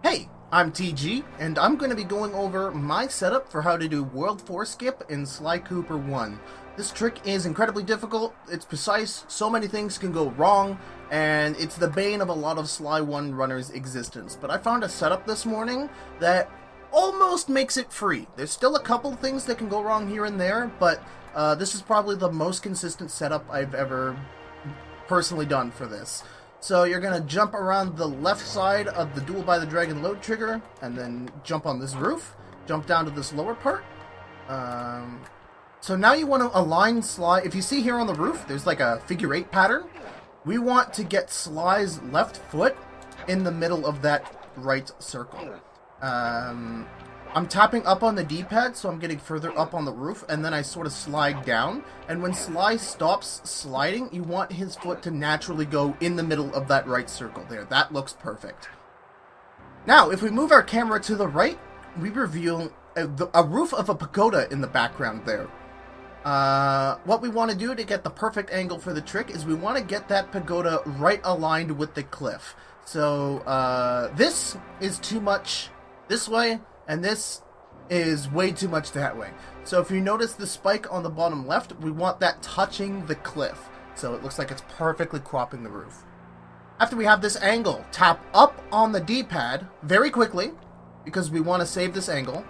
Hey, I'm TG, and I'm going to be going over my setup for how to do World 4 skip in Sly Cooper 1. This trick is incredibly difficult, it's precise, so many things can go wrong, and it's the bane of a lot of Sly 1 runners' existence. But I found a setup this morning that almost makes it free. There's still a couple things that can go wrong here and there, but this is probably the most consistent setup I've ever personally done for this. So you're going to jump around the left side of the Duel by the Dragon load trigger, and then jump on this roof, jump down to this lower part. So now you want to align Sly. If you see here on the roof, there's like a figure 8 pattern. We want to get Sly's left foot in the middle of that right circle. I'm tapping up on the D-pad, so I'm getting further up on the roof, and then I sort of slide down. And when Sly stops sliding, you want his foot to naturally go in the middle of that right circle there. That looks perfect. Now, if we move our camera to the right, we reveal a roof of a pagoda in the background there. What we want to do to get the perfect angle for the trick is we want to get that pagoda right aligned with the cliff. So, this is too much this way, and this is way too much that way. So if you notice the spike on the bottom left, we want that touching the cliff. So it looks like it's perfectly cropping the roof. After we have this angle, tap up on the D-pad very quickly, because we want to save this angle.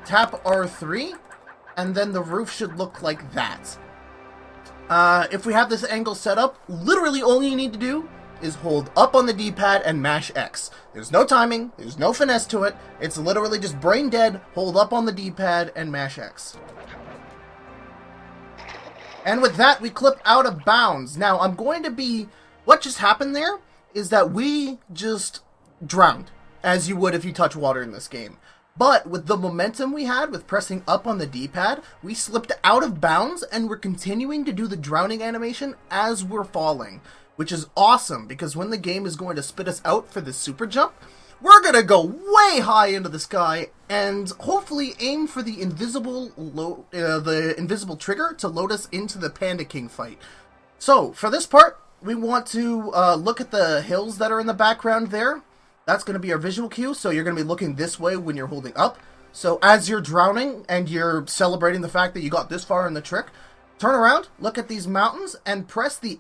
Tap R3, and then the roof should look like that. If we have this angle set up, literally all you need to do is hold up on the D-pad and mash X. There's no timing, there's no finesse to it, it's literally just brain dead, hold up on the D-pad and mash X. And with that, we clip out of bounds. Now, what just happened there is that we just drowned, as you would if you touch water in this game. But with the momentum we had with pressing up on the D-pad, we slipped out of bounds and we're continuing to do the drowning animation as we're falling. Which is awesome, because when the game is going to spit us out for the super jump, we're going to go way high into the sky and hopefully aim for the invisible trigger to load us into the Panda King fight. So, for this part, we want to look at the hills that are in the background there. That's going to be our visual cue, so you're going to be looking this way when you're holding up. So as you're drowning and you're celebrating the fact that you got this far in the trick, turn around, look at these mountains, and press the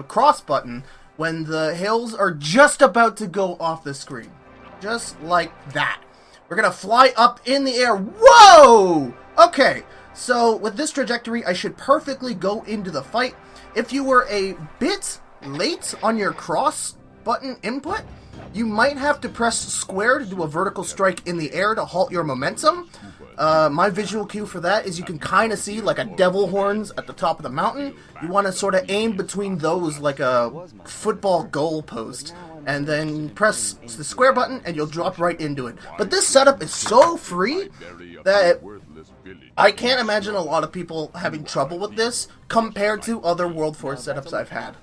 cross button when the hills are just about to go off the screen. Just like that. We're going to fly up in the air. Whoa! Okay, so with this trajectory, I should perfectly go into the fight. If you were a bit late on your cross button input, you might have to press square to do a vertical strike in the air to halt your momentum. My visual cue for that is you can kind of see like a devil horns at the top of the mountain. You want to sort of aim between those like a football goal post, and then press the square button and you'll drop right into it. But this setup is so free that I can't imagine a lot of people having trouble with this compared to other World 4 setups I've had.